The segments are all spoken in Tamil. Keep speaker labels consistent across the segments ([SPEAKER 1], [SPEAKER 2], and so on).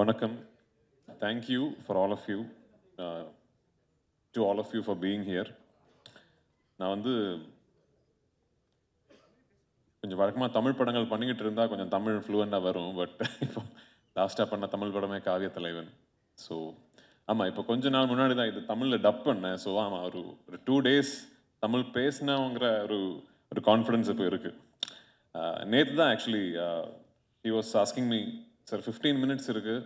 [SPEAKER 1] Vanakkam. Thank you for all of you, to all of you for being here. நான் வந்து கொஞ்சம் வழக்கமாக தமிழ் படங்கள் பண்ணிக்கிட்டு இருந்தால் கொஞ்சம் தமிழ் ஃப்ளூவெண்ட்டாக வரும். பட் இப்போ லாஸ்ட்டாக பண்ண தமிழ் படமே காவிய தலைவன். ஸோ ஆமாம், இப்போ கொஞ்ச நாள் முன்னாடி தான் இது தமிழில் டப் பண்ணேன். ஸோ ஆமாம், ஒரு 2 days தமிழ் பேசினவங்கிற ஒரு கான்ஃபிடென்ஸ் இப்போ இருக்குது. நேற்று தான் actually he was asking me, sir 15 minutes இருக்குது,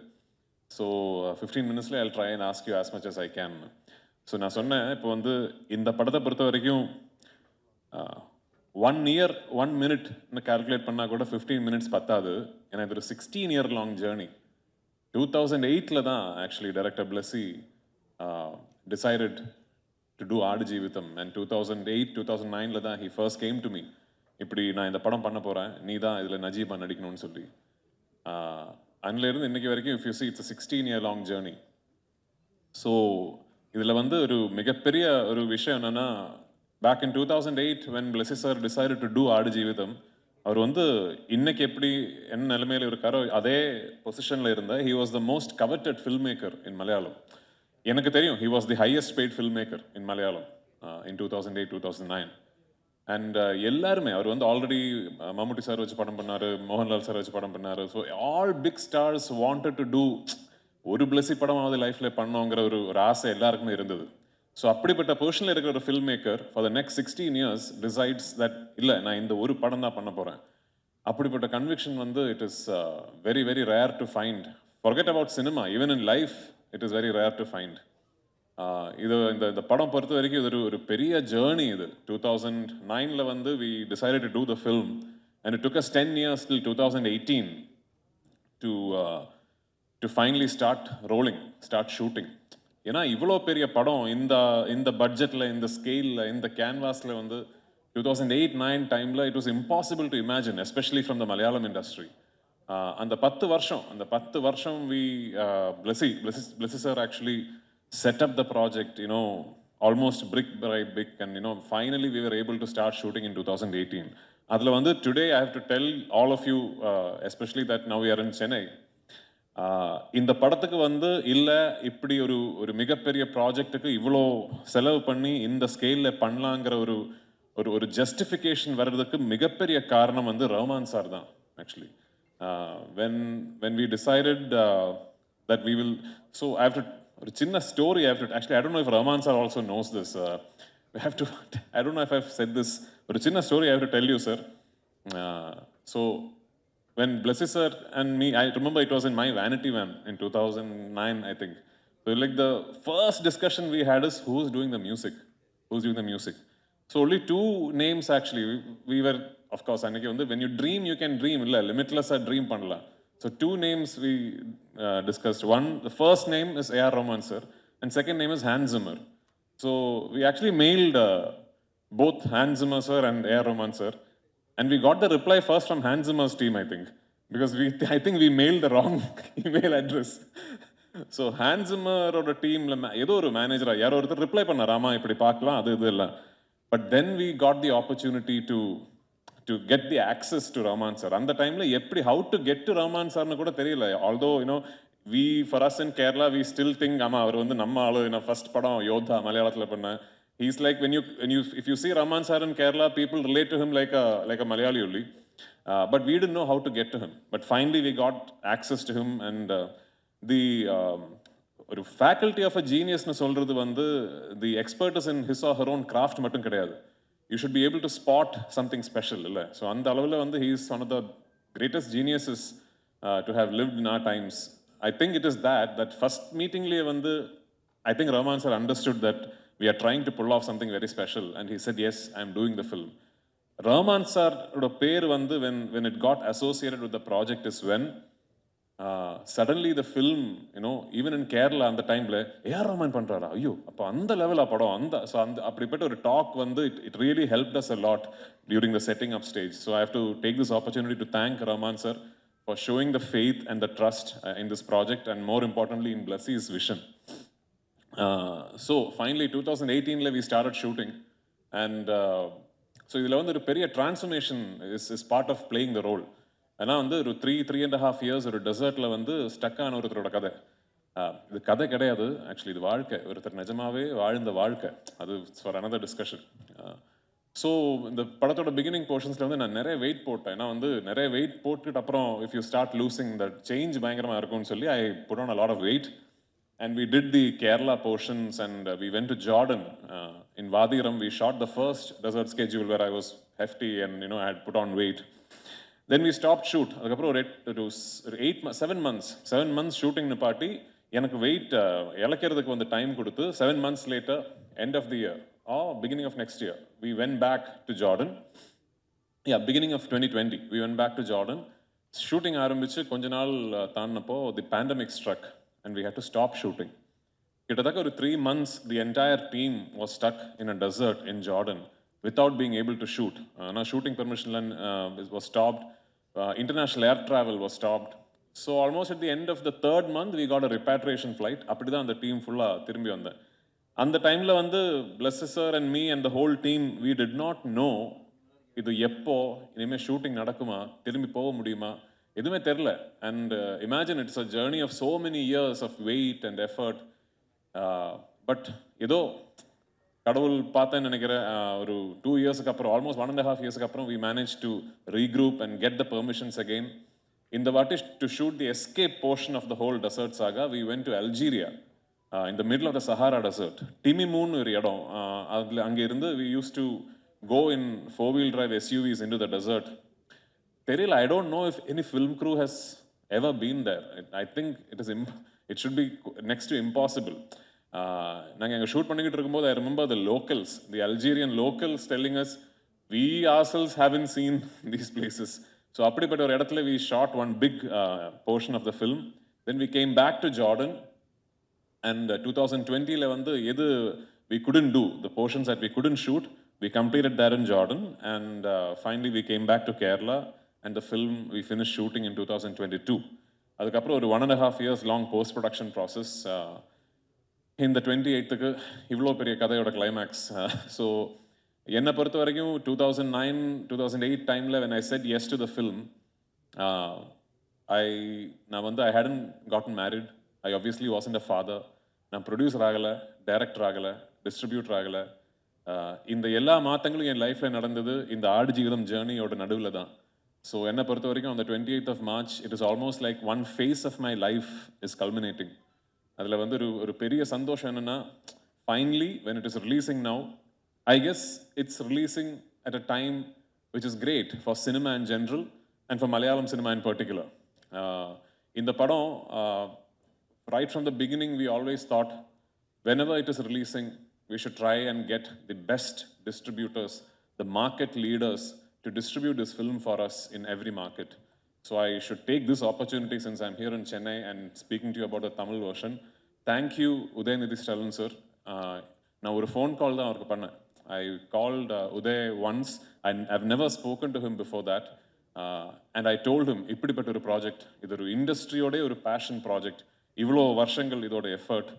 [SPEAKER 1] ஸோ 15 minutesல I try and ask you as much as I can. So நான் சொன்னேன், இப்போ வந்து இந்த படத்தை பொறுத்த வரைக்கும் 1 year 1 minute கால்குலேட் பண்ணால் கூட 15 minutes பத்தாது. ஏன்னா இது ஒரு 16 year long ஜேர்னி. 2008 தான் actually director Blessy decided to do Aadujeevitham, and 2008 2009 தான் he first came to me. இப்படி நான் இந்த படம் பண்ண போகிறேன், நீ தான் இதில் நஜீபா நடிக்கணும்னு சொல்லி. அன்னிலேருந்து இன்னைக்கு வரைக்கும் if you see it's a 16 year long journey. So இதில் வந்து ஒரு மிகப்பெரிய ஒரு விஷயம் என்னென்னா, back in 2008 when Blessy sir decided to do Aadujeevitham, அவர் வந்து இன்னைக்கு எப்படி என்ன நிலைமையில் இருக்காரோ அதே பொசிஷனில் இருந்த he was the most coveted filmmaker in Malayalam. எனக்கு தெரியும் he was the highest paid filmmaker in Malayalam in 2008-2009. And எல்லாருமே அவர் வந்து ஆல்ரெடி மம்முட்டி சார் வச்சு படம் பண்ணார், மோகன்லால் சார் வச்சு படம் பண்ணார். So all big stars wanted to do ஒரு Blessy படமாவது லைஃப்பில் பண்ணோங்கிற ஒரு ஆசை எல்லாருக்குமே இருந்தது. ஸோ அப்படிப்பட்ட பொசிஷனில் இருக்கிற ஒரு film maker for the next 16 years decides that இல்லை நான் இந்த ஒரு படம் தான் பண்ண போகிறேன். அப்படிப்பட்ட கன்விக்ஷன் வந்து it is very very rare to find. Forget about cinema, even in life it is very rare to find. இது இந்த படம் பொறுத்த வரைக்கும் இது ஒரு பெரிய ஜேர்னி. இது 2009 வந்து we decided to do the film and it took us 10 years till 2018 to finally start rolling, start shooting. ஏன்னா இவ்வளோ பெரிய படம் இந்த பட்ஜெட்டில், இந்த ஸ்கேலில், இந்த கேன்வாஸில் வந்து 2008-9 டைமில் it was impossible to imagine, especially from the Malayalam industry. அந்த 10 வருஷம் Blessy sir actually set up the project, almost brick by brick, and finally we were able to start shooting in 2018. அதில் வந்து today I have to tell all of you, especially that now we are in Chennai, இந்த படத்துக்கு வந்து இல்லை இப்படி ஒரு மிகப்பெரிய ப்ராஜெக்டுக்கு இவ்வளோ செலவு பண்ணி இந்த ஸ்கேலில் பண்ணலாங்கிற ஒரு ஜஸ்டிஃபிகேஷன் வர்றதுக்கு மிகப்பெரிய காரணம் வந்து ரஹ்மான் சார் தான் actually. when we decided that we will, so I have to, ஒரு சின்ன story I have to, actually I don't know if Rahman sir also knows this, I don't know if I've said this, ஒரு சின்ன story I have to tell you, sir. So when Blessy sir and me, I remember it was in my vanity van in 2009, I think. So like the first discussion we had is who's doing the music? So only 2 names actually. We were, of course, when you dream, you can dream. Limitless dream panla. So 2 names we discussed. One, the first name is A.R. Rahman sir, and second name is Hans Zimmer. So we actually mailed both Hans Zimmer sir and A.R. Rahman sir. And we got the reply first from Hans Zimmer's team, I think, because I think we mailed the wrong email address. So Hans Zimmer team ஏதோ ஒரு மேனேஜரா யாரோ ஒருத்தர் ரிப்ளை பண்ண, ராமா இப்படி பார்க்கலாம் அது இது இல்லை. But then we got the opportunity to get the access to Rahman sir. அந்த டைம்ல எப்படி how to get to Rahman சார்னு கூட தெரியல. Although we for us in Kerala we still think ஆமா அவர் வந்து நம்ம ஆளு, ஃபர்ஸ்ட் படம் யோதா மலையாளத்தில் பண்ண. He's like when you if you see Rahman sir in Kerala, people relate to him like a Malayali only, but we didn't know how to get to him. But finally we got access to him, and the faculty of a genius nu solradhu vandu the expert is in his or her own craft mattum kedaiyadu. You should be able to spot something special, illa. So and alavula vandu he is one of the greatest geniuses to have lived in our times. I think it is that first meeting le vandu I think Rahman sir understood that we are trying to pull off something very special, and he said, yes, I am doing the film. Rahman sir oda per vandu when it got associated with the project is when suddenly the film, even in Kerala அந்த டைம்ல A.R. Rahman பண்றாரா, ஐயோ அப்போ அந்த லெவலா படம், அந்த ஸோ அந்த அப்படிப்பட்ட ஒரு டாக் வந்து it really helped us a lot during the setting up stage. So I have to take this opportunity to thank Rahman sir for showing the faith and the trust in this project, and more importantly in Blessy's vision. So finally 2018 we started shooting, and so இதில் வந்து ஒரு பெரிய transformation is part of playing the role. ஏன்னா வந்து ஒரு 3.5 years ஒரு டெசர்ட்டில் வந்து ஸ்டக் ஆன ஒருத்தரோட கதை. இது கதை கிடையாது, ஆக்சுவலி இது வாழ்க்கை, ஒருத்தர் நிஜமாவே வாழ்ந்த வாழ்க்கை. அது ஃபார் another discussion. ஸோ இந்த படத்தோட பிகினிங் போர்ஷன்ஸில் வந்து நான் நிறைய வெயிட் போட்டேன். ஏன்னா வந்து நிறைய வெயிட் போட்டுட்டு அப்புறம் if you start losing the change பயங்கரமாக இருக்கும்னு சொல்லி I put on a lot of weight. And we did the Kerala portions and we went to Jordan. In Vadiram, we shot the first desert schedule where I was hefty and, you know, I had put on weight. Then we stopped shoot. அதுக்கப்புறம் ஒரு 7 months shooting நிப்பாட்டி எனக்கு வெயிட் இழக்கிறதுக்கு வந்து டைம் கொடுத்து 7 months later, end of the year or beginning of next year, we went back to Jordan. Yeah, beginning of 2020, we went back to Jordan. Shooting ஆரம்பிச்சு கொஞ்ச நாள் தாண்டினப்போ the pandemic struck. And we had to stop shooting. கிட்டத்தட்ட ஒரு 3 months, the entire team was stuck in a desert in Jordan without being able to shoot. Now shooting permission was stopped. International air travel was stopped. So almost at the end of the 3rd month, we got a repatriation flight. அப்படிதான் அந்த டீம் ஃபுல்லாக திரும்பி வந்தேன். அந்த டைமில் வந்து Blessy sir and me and the whole team, we did not know இது எப்போ இனிமேல் ஷூட்டிங் நடக்குமா, திரும்பி போக முடியுமா, எதுவுமே தெரில. And imagine it's a journey of so many years of weight and effort. But ஏதோ கடவுள் பார்த்தேன்னு நினைக்கிறேன். ஒரு 2 yearsக்கு அப்புறம், ஆல்மோஸ்ட் 1.5 yearsக்கு அப்புறம் we managed to regroup and get the permissions again. இந்த வாட்டி to shoot the escape portion of the whole desert saga, we went to Algeria, in the middle of the Sahara desert. Timimoun ஒரு இடம், அதில் அங்கே இருந்து we used to go in 4-wheel drive SUVs into the desert. தெரியல, I don't know if any film crew has ever been there. I think it should be next to impossible. நாங்கள் எங்கள் ஷூட் பண்ணிக்கிட்டு இருக்கும்போது I remember the locals, the Algerian locals telling us, we ourselves haven't seen these places. So அப்படிப்பட்ட ஒரு இடத்துல we shot one big portion of the film. Then we came back to Jordan and 2020ல வந்து எது we couldn't do, the portions that we couldn't shoot, we completed that in Jordan and finally we came back to Kerala. And the film we finished shooting in 2022. அதுக்கப்புறம் ஒரு 1.5 years long post-production process. இந்த 28க்கு இவ்வளோ பெரிய கதையோட கிளைமேக்ஸ். ஸோ என்னை பொறுத்த வரைக்கும் 2009-2008 டைமில் when I said yes to the film, நான் வந்து I hadn't gotten married. I obviously wasn't a father. நான் ப்ரொடியூசர் ஆகலை, டைரக்டர் ஆகலை, டிஸ்ட்ரிபியூட்டர் ஆகலை. இந்த எல்லா மாற்றங்களும் என் லைஃப்பில் நடந்தது இந்த ஆடுஜீவிதம் ஜேர்னியோட நடுவில் தான். ஸோ என்னை பொறுத்த வரைக்கும் on the 28th of March, it is almost like one phase of my life is culminating. அதில் வந்து ஒரு பெரிய சந்தோஷம் என்னென்னா, finally when it is releasing now, I guess it's releasing at a time which is great for cinema in general and for Malayalam cinema in particular. இந்த படம், right from the beginning we always thought whenever it is releasing, we should try and get the best distributors, the market leaders, to distribute this film for us in every market. So I should take this opportunity since I'm here in Chennai and speaking to you about the Tamil version. Thank you, Udayanidhi Stalin sir. நான் ஒரு phone call தான் அவருக்கு பண்ணேன். I called Uday once and I've never spoken to him before that. And I told him, இப்படிப்பட்ட ஒரு ப்ராஜெக்ட், இது ஒரு இண்டஸ்ட்ரியோட ஒரு பேஷன் ப்ராஜெக்ட், இவ்வளோ வருஷங்கள் இதோட எஃபர்ட்,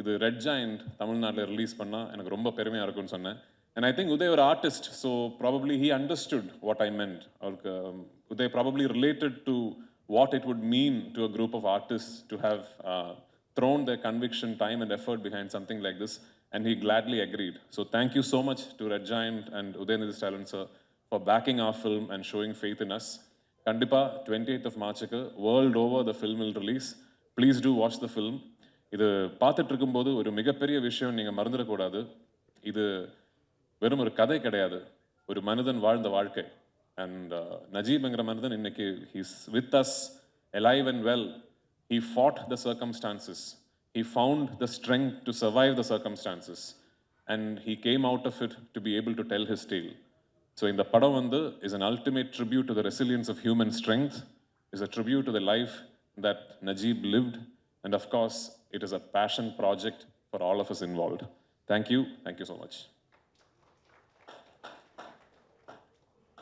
[SPEAKER 1] இது ரெட் ஜாயிண்ட் தமிழ்நாட்டில் ரிலீஸ் பண்ணால் எனக்கு ரொம்ப பெருமையாக இருக்கும்னு சொன்னேன். And I think Uday was an artist, so probably he understood what I meant. Uday probably related to what it would mean to a group of artists to have thrown their conviction, time and effort behind something like this, and he gladly agreed. So thank you so much to Red Giant and Udayanidhi Stalin sir for backing our film and showing faith in us. Kandipa 28th of March, world over the film will release. Please do watch the film. இது பார்த்துட்டு இருக்கும்போது ஒரு மிகப்பெரிய விஷயம் நீங்கள் மறந்துடக்கூடாது. இது வெறும் ஒரு கதை கிடையாது, ஒரு மனிதன் வாழ்ந்த வாழ்க்கை. அண்ட் நஜீப்ங்கிற மனிதன் இன்னைக்கு he's with us, alive and well. He fought the circumstances. He found the strength to survive the circumstances. And he came out of it to be able to tell his tale. So இந்த படம் வந்து is an ultimate tribute to the resilience of human strength, is a tribute to the life that Najib lived. And of course, it is a passion project for all of us involved. Thank you so much.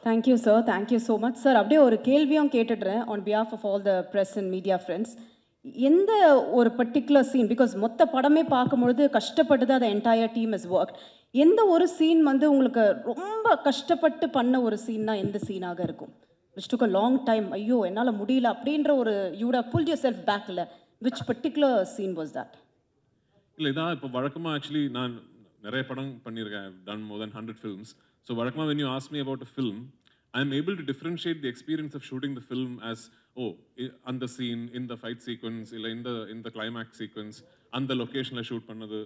[SPEAKER 2] Thank you, sir. Thank you so much. Sir, அப்படியே ஒரு கேள்வியும் கேட்டுடுறேன் on behalf of all the press and media friends. எந்த ஒரு பர்டிகுலர் சீன், பிகாஸ் மொத்த படமே பார்க்கும்பொழுது கஷ்டப்பட்டு தான் the entire team has worked. எந்த ஒரு சீன் வந்து உங்களுக்கு ரொம்ப கஷ்டப்பட்டு பண்ண ஒரு சீன்னா எந்த சீனாக இருக்கும்? which took a long time. ஐயோ என்னால் முடியல அப்படின்ற ஒரு you would have pulled yourself back இல்ல. Which particular scene was that?
[SPEAKER 1] இல்லை இதான் இப்போ வழக்கமாக ஆக்சுவலி நான் நிறைய படம் பண்ணியிருக்கேன். I've done more than 100 films. So வழக்கமாக when you ask me about a film, I'm able to differentiate the experience of shooting the film as, oh, அந்த scene, in the fight sequence, இல்லை in the climax sequence, அந்த லொக்கேஷனில் ஷூட் பண்ணது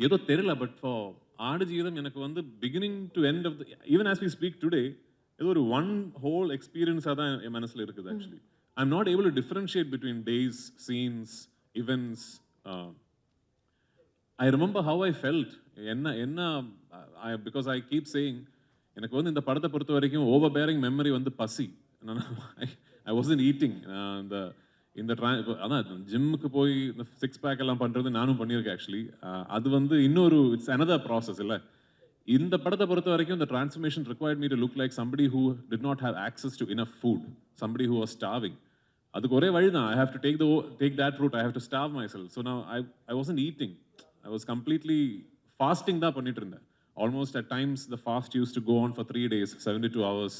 [SPEAKER 1] ஏதோ தெரியல. பட் ஃபார் ஆடுஜீவிதம் எனக்கு வந்து beginning to end of the even as we speak today ஏதோ ஒரு ஒன் ஹோல் எக்ஸ்பீரியன்ஸாக தான் என் மனசில் இருக்குது actually. I am not able to differentiate between days, scenes, events. I remember how I felt. Because I keep saying, எனக்கு வந்து இந்த படத்தை பொறுத்த வரைக்கும் ஓவர் பேரிங் மெமரி வந்து பசி. I wasn't eating. இந்த அதான் ஜிம்முக்கு போய் இந்த 6 பேக் எல்லாம் பண்ணுறது நானும் பண்ணியிருக்கேன் ஆக்சுவலி. அது வந்து இன்னொரு இட்ஸ் another ப்ராசஸ் இல்லை. இந்த படத்தை பொறுத்த வரைக்கும் the transformation required me to look like somebody who did not have access to enough food, somebody who was starving. அதுக்கு ஒரே வழி தான். I have to take that route. I have to starve myself. So now I wasn't eating. I was completely fasting தான் பண்ணிட்டு இருந்தேன். Almost at times the fast used to go on for 3 days, 72 hours.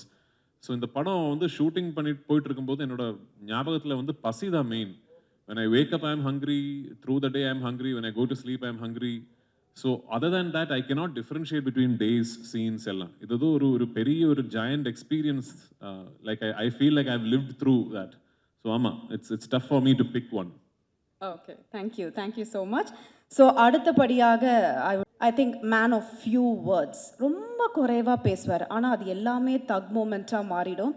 [SPEAKER 1] So இந்த படம் வந்து ஷூட்டிங் பண்ணிட்டு போயிட்டு இருக்கும்போது என்னோட ஞாபகத்தில் வந்து பசி தான் main. when I wake up I am hungry, through the day I am hungry, when I go to sleep I am hungry. So other than that I cannot differentiate between days, scenes எல்லாம். இது ஒரு பெரிய ஒரு giant experience. Like I feel like I've lived through that. So ஆமா, it's tough for me to pick one.
[SPEAKER 2] Okay, thank you so much. So அடுத்தபடியாக I think man of few words, ரொம்ப குறைவாக பேசுவார், ஆனால் அது எல்லாமே தக் மூமெண்ட்டாக மாறிடும்.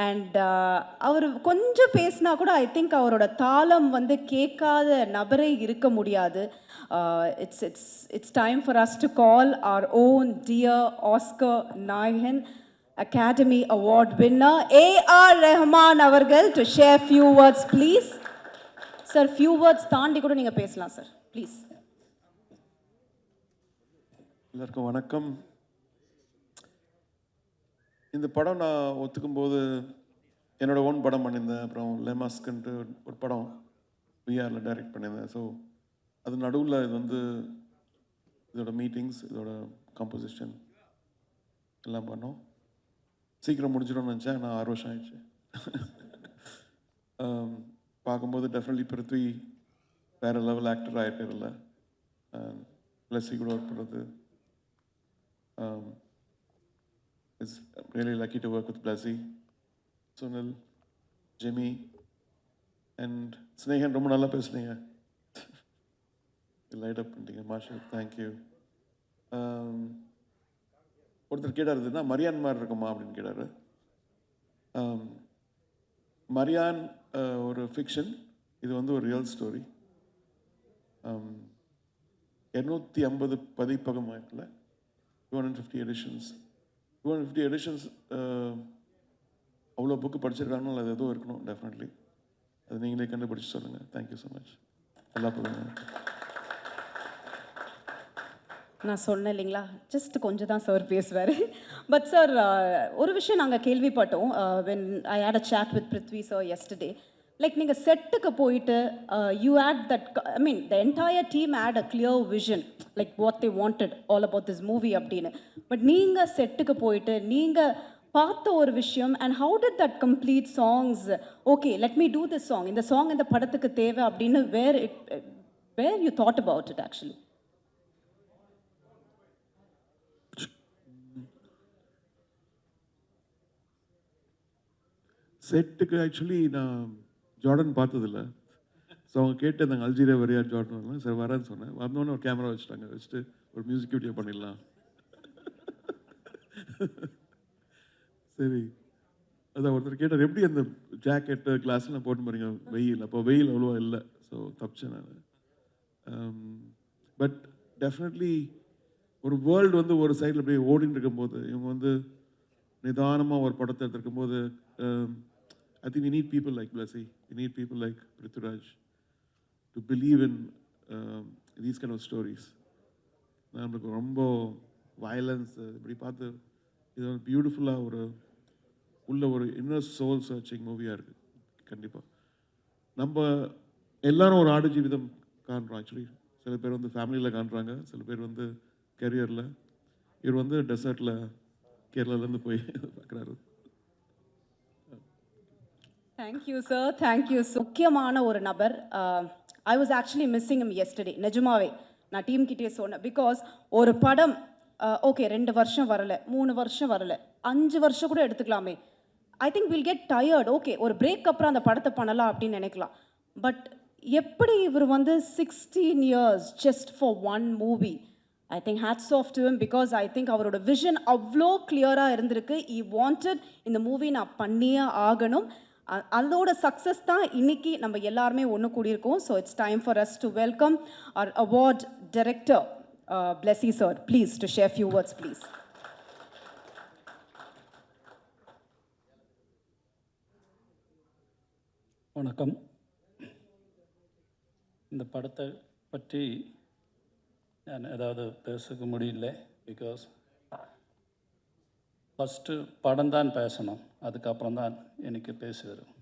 [SPEAKER 2] அண்ட் அவர் கொஞ்சம் பேசினா கூட ஐ திங்க் அவரோட தாளம் வந்து கேட்காத நபரே இருக்க முடியாது. It's time for us to call our own dear Oscar நாயகன், Academy Award winner A.R. Rahman அவர்கள் to share few words please. Sir, few words தாண்டி கூட நீங்கள் பேசலாம் சார், ப்ளீஸ்.
[SPEAKER 3] எல்லாருக்கும் வணக்கம். இந்த படம் நான் ஒத்துக்கும்போது என்னோட ஓன் படம் பண்ணியிருந்தேன். அப்புறம் லெமாஸ்க்குன்ட்டு ஒரு படம் விஆரில் டைரக்ட் பண்ணியிருந்தேன். ஸோ அது நடுவில் இது வந்து இதோட மீட்டிங்ஸ், இதோட கம்போசிஷன் எல்லாம் பண்ணோம். சீக்கிரம் முடிஞ்சிடும்னு நினச்சேன், நான் 6 வருஷம் ஆயிடுச்சு. பார்க்கும்போது டெஃபினெட்லி பிருத்வி வேறு லெவல் ஆக்டர் ஆகிட்டே இல்லை. Blessy கூட ஒர்க் பண்ணுறது. It's really lucky to work with Blessy, Sunil, Jimmy and Snehan. ரொம்ப நல்லா பேசுனீங்க, லைட் அப் பண்ணிட்டீங்க. மாஷா, தேங்க்யூ. ஒருத்தர் கேட்டார், இதுனா மரியான் மாதிரி இருக்குமா அப்படின்னு கேட்டார். மரியான் ஒரு ஃபிக்ஷன், இது வந்து ஒரு ரியல் ஸ்டோரி. 250 பதிப்பகம் வாய்ப்பில் 250 எடிஷன்ஸ். 250 எடிஷன்ஸ் அவ்வளோ புக்கு படிச்சிருக்காங்கன்னா அது எதுவும் இருக்கணும் டெஃபினெட்லி. அது நீங்களே கண்டுபிடிச்சி சொல்லுங்கள். Thank you so much. நல்லா போடுங்க.
[SPEAKER 2] நான் சொன்னேன் இல்லைங்களா, ஜஸ்ட் கொஞ்சம் தான் சார் பேசுவார். பட் சார் ஒரு விஷயம் நாங்கள் கேள்விப்பட்டோம். When I had a chat with Prithvi sir yesterday. Like நீங்கள் செட்டுக்கு போயிட்டு you had that, I mean the entire team had a clear vision like what they wanted all about this movie அப்படின்னு. பட் நீங்கள் செட்டுக்கு போயிட்டு நீங்கள் பார்த்த ஒரு விஷயம், and how did that complete songs, okay let me do this song, இந்த சாங் இந்த படத்துக்கு தேவை அப்படின்னு where you thought about it actually?
[SPEAKER 3] செட்டுக்கு ஆக்சுவலி நான் ஜார்டன் பார்த்ததில்ல. ஸோ அவங்க கேட்டிருந்தாங்க அல்ஜீரியா வரையா ஜார்டன். சரி வரேன்னு சொன்னேன். வந்தோடனே ஒரு கேமரா வச்சுட்டு ஒரு மியூசிக் வீடியோ பண்ணிடலாம். சரி, அதான் ஒருத்தர் கேட்டார், எப்படி அந்த ஜாக்கெட்டு கிளாஸ்லாம் போட்டு போகிறீங்க வெயில்? அப்போ வெயில் அவ்வளோவா இல்லை, ஸோ தப்பிச்சேன் நான். பட் டெஃபினெட்லி ஒரு வேர்ல்டு வந்து ஒரு சைடில் அப்படியே ஓடின்னு இருக்கும்போது, இவங்க வந்து நிதானமாக ஒரு படத்தை எடுத்துருக்கும் போது, I think we need people like Blessy, we need people like Prithviraj to believe in these kind of stories. நம்மளுக்கு ரொம்ப வயலன்ஸ் இப்படி பார்த்து இது ஒரு பியூட்டிஃபுல்லாக உள்ள ஒரு இன்னர் சோல் சர்ச்சிங் மூவியாக இருக்குது. கண்டிப்பாக நம்ம எல்லாரும் ஒரு ஆடுஜீவிதம் காண்றோம். ஆக்சுவலி சில பேர் வந்து ஃபேமிலியில் காண்றாங்க, சில பேர் வந்து கெரியரில். இவர் வந்து டெசர்ட்டில் கேரளாலேருந்து போய் பார்க்குறாரு.
[SPEAKER 2] Thank you sir, thank you. முக்கியமான ஒரு நபர். I was actually missing him yesterday. நிஜமாவே நான் டீம் கிட்டே சொன்னேன். பிகாஸ் ஒரு படம் ஓகே 2 வருஷம் வரல, 3 வருஷம் வரல, 5 வருஷம் கூட எடுத்துக்கலாமே. I think will get tired. Okay ஒரு பிரேக் அப்புறம் அந்த படத்தை பண்ணலாம் அப்படின்னு நினைக்கலாம். பட் எப்படி இவர் வந்து 16 years just for one movie? I think hats off to him because I think அவரோட விஷன் அவ்வளோ கிளியராக இருந்திருக்கு. he wanted இந்த மூவி நான் பண்ணியே ஆகணும். அதோட சக்ஸஸ் தான் இன்னைக்கு நம்ம எல்லாருமே ஒன்று கூடியிருக்கோம். So it's time for us to welcome our award director Blessy sir, please to share few words please.
[SPEAKER 4] வணக்கம். இந்த படத்தை பற்றி நான் ஏதாவது பேச முடியல. பிகாஸ் ஃபஸ்ட்டு படம் தான் பேசணும், அதுக்கப்புறம் தான் எனக்கு பேச வரும்.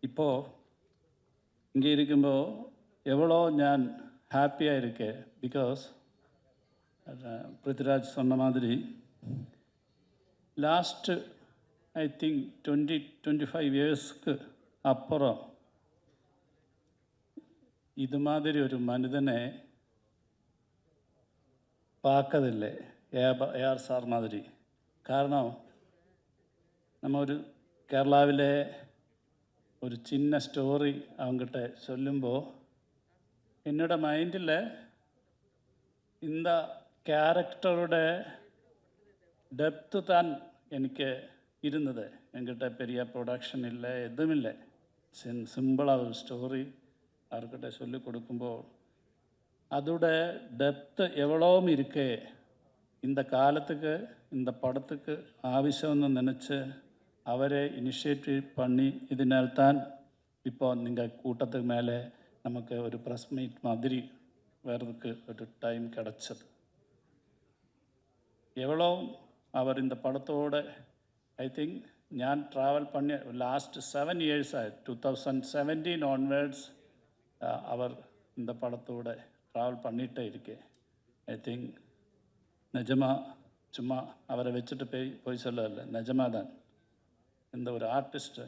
[SPEAKER 4] இப்போது இங்கே இருக்கும்போது எவ்வளோ நான் ஹாப்பியாக இருக்கேன். பிகாஸ் பிருத்திராஜ் சொன்ன மாதிரி லாஸ்ட்டு ஐ திங்க் 20-25 இயர்ஸ்க்கு அப்புறம் இது மாதிரி ஒரு மனிதனை பார்க்கதில்லை. ஏஆர் സാർ மாதிரி. കാരണം நம்ம ஒரு கேரளாவிலே ஒரு சின்ன ஸ்டோரி அவங்ககிட்ட சொல்லுമ്പോൾ என்னோட மைண்டில் இந்த கேரக்டரோட டெப்த்து தான் எனக்கு இருந்தது. என்கிட்ட பெரிய ப்ரொடக்ஷன் இல்லை, எதுவும் இல்லை. சிம்பிளாக ஒரு ஸ்டோரி அவர்கிட்ட சொல்லி கொடுக்குമ്പോൾ அதோட டெப்த்து எவ்வளோவும் இருக்கே. இந்த காலத்துக்கு இந்த படத்துக்கு ஆവശ്യമെന്ന് நினச்சி அவரே இனிஷியேட்டிவ் பண்ணி இதனால்தான் இப்போ நீங்கள் கூட்டத்துக்கு மேலே நமக்கு ஒரு ப்ரெஸ் மீட் மாதிரி வர்றதுக்கு ஒரு டைம் கிடச்சது. எவ்வளோ அவர் இந்த படத்தோட ஐ திங்க் ഞാൻ ട്രാവൽ பண்ணி லாஸ்ட் 7 years ஆയി 2017 onwards அவர் இந்த படத்தோட ட்ராவல் பண்ணிகிட்டே இருக்கேன். ஐ திங்க் நிஜமாக சும்மா அவரை வச்சுட்டு போய் சொல்லலை, நிஜமாக தான் இந்த ஒரு ஆர்டிஸ்ட்டு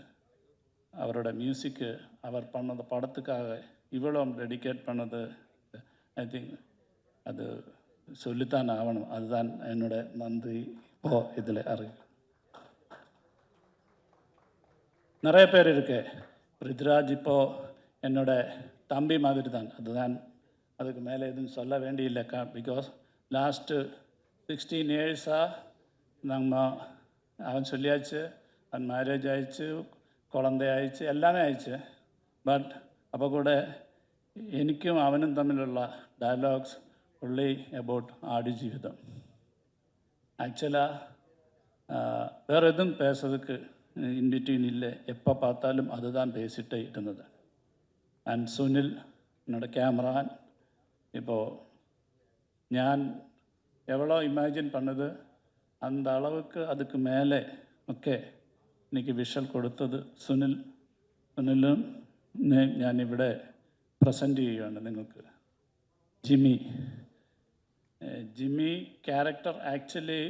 [SPEAKER 4] அவரோட மியூசிக்கு அவர் பண்ணது படத்துக்காக இவ்வளோ டெடிகேட் பண்ணது ஐ திங்க் அது சொல்லித்தான் ஆகணும். அதுதான் என்னோட நன்றி. இப்போது இதில் நிறைய பேர் இருக்கு. பிருத்விராஜ் இப்போது என்னோட தம்பி மாதிரி தான். அதுதான், அதுக்கு மேலே எதுவும் சொல்ல வேண்டியில்லை. பிகாஸ் லாஸ்ட்டு 16 இயர்ஸாக நம்ம அவன் சொல்லியாச்சு, அவன் மேரேஜ் ஆயிடுச்சு, குழந்தை ஆயிடுச்சு, எல்லாமே ஆயிடுச்சு. பட் அப்போ கூட എനിക്കും അവനും തമ്മിലുള്ള ഡയലോഗ്സ് only about ആടുജീവിതം. ஆக்சுவலாக வேறு எதுவும் பேசுறதுக்கு இன்பிட்வீன் இல்லை. எப்போ பார்த்தாலும் அதுதான் பேசிகிட்டே இருந்தது. அண்ட் சுனில் என்னோடய கேமரான். இப்போது ഞാൻ எவ்வளோ இமேஜின் பண்ணது அந்த அளவுக்கு அதுக்கு மேலே ഒക്കെ എനിക്ക് വിഷ്വൽ കൊടുത്തത് സുനിലും ഞാനിവിടെ പ്രസൻറ്റ് ചെയ്യുകയാണ് നിങ്ങൾക്ക്. ജിമ്മി ക്യാരക്ടർ ஆக்சுவலி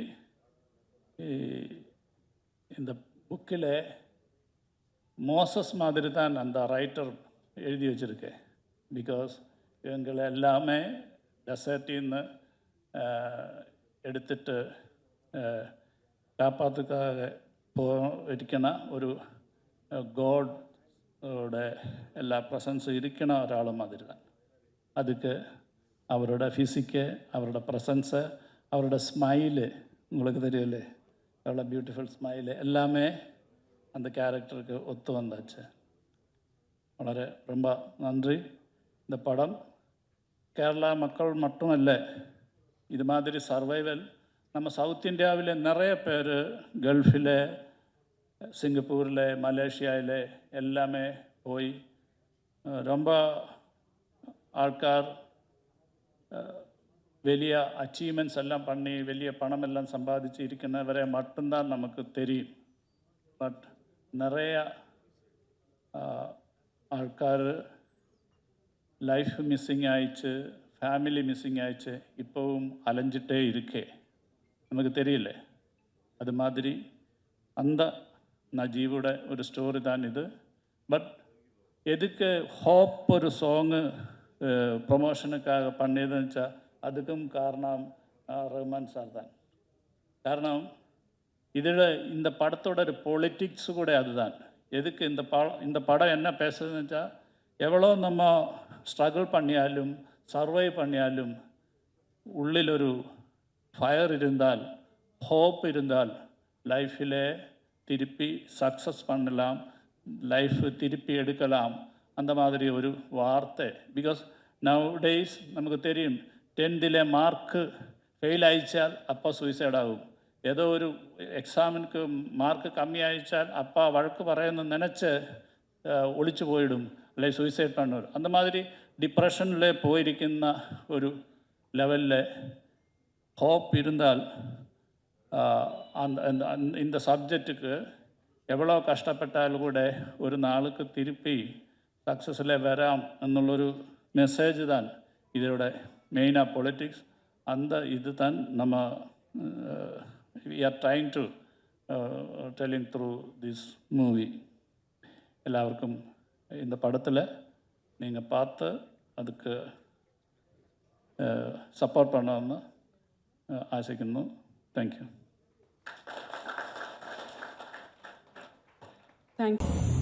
[SPEAKER 4] இந்த புக்கில் மோசஸ் மாதிரி தான் அந்த ரைட்டர் எழுதி வச்சுருக்கேன். பிகாஸ் இவங்களை எல்லாமே டெசர்ட்டில் നിന്ന് എടുത്തിട്ട് കാപ്പാത്തുക്കാக ഇരിക്കണ ഒരു ഗോഡ് എല്ലാ പ്രസൻസും ഇരിക്കണ ഒരാൾ മാതിരി தான். அதுக்கு அவரோட ஃபிசிக்கு, அவரோட ப்ரெசன்ஸு, அவரோட ஸ்மைலு உங்களுக்கு தெரியல, எவ்வளோ பியூட்டிஃபுல் ஸ்மைலு எல்லாமே அந்த கேரக்டருக்கு ஒத்து வந்தாச்சு. വളരെ ரொம்ப நன்றி. இந்த படம் கேரளா மக்கள் மட்டும் இல்லை, இது மாதிரி சர்வைவல் நம்ம சவுத் இந்தியாவில் நிறைய பேர் கல்ஃபில், சிங்கப்பூரில், மலேசியாவில் எல்லாமே போய் ரொம்ப ஆள்கார் വലിയ അച്ചീവ്മെൻറ്റ്സ് എല്ലാം பண்ணி വലിയ പണമെല്ലാം സമ്പാദിച്ച് ഇരിക്കുന്നവരെ மட்டும்தான் നമുക്ക് தெரியும். பட் நிறைய ആൾക്കാർ ലൈഫ് മിസ്സിങ് ആയിച്ച്, ഫാമിലി മിസ്സിങ് ആയിച്ച് இப்போவும் அலைஞ்சிட்டே இருக்கே, நமக்கு தெரியல. அது மாதிரி அந்த நஜீவோட ஒரு ஸ்டோரி தான் இது. பட் எதுக்கு ஹோப் ஒரு சாங்கு ப்ரொமோஷனுக்காக பண்ணியதுன்னு வச்சால் அதுக்கும் காரணம் ரஹ்மான் சார் தான். காரணம் இதில் இந்த படத்தோட ஒரு பொலிட்டிக்ஸு கூட அதுதான். எதுக்கு இந்த படம் என்ன பேசுதுன்னு வச்சால், எவ்வளோ நம்ம ஸ்ட்ரகிள் பண்ணியாலும் சர்வைவ் பண்ணியாலும் ഉള്ളിലൊരു ഫയർ ഇരുന്നാൽ, ഹോപ്പ് ഇരുന്നാൽ லைஃப்பில் திருப்பி சக்ஸஸ் பண்ணலாம், லைஃப் திருப்பி எடுக்கலாம். அந்த மாதிரி ஒரு வார்த்தை. பிகாஸ் நவ் டேஸ் നമുക്ക് தெரியும், 10th മാർക്ക് ഫെയിൽ അയച്ചാൽ അപ്പോൾ സൂയിസൈഡ് ആകും. ഏതോ ഒരു എക്സാമിന് മാർക്ക് കമ്മി അയച്ചാൽ അപ്പോൾ വഴക്ക് പറയുന്ന നനച്ച് ഒളിച്ചു പോയിടും, അല്ലെങ്കിൽ സൂയിസൈഡ് പണ്ണൂർ. அந்த மாதிரி டிப்ரெஷனில் போயிருക്കുന്ന ஒரு லெவலில் ஹோப் இருந்தால் இந்த சப்ஜெக்ட்டுக்கு எவ்வளோ கஷ்டப்பட்டாலும் கூட ஒரு நாளுக்கு திருப்பி சக்ஸஸில் வராம் எന്നുള്ളൊരു மெசேஜ் தான் இதோட மெயினாக பொலிட்டிக்ஸ். அந்த இது தான் நம்ம we are trying to telling through this movie. எல்லாருக்கும் இந்த படத்தில் நீங்கள் பார்த்து அதுக்கு സപ്പോർട്ട് பண்ணணும்னு ആശിക്കുന്നു. Thank you.
[SPEAKER 2] தேங்க்ஸ்.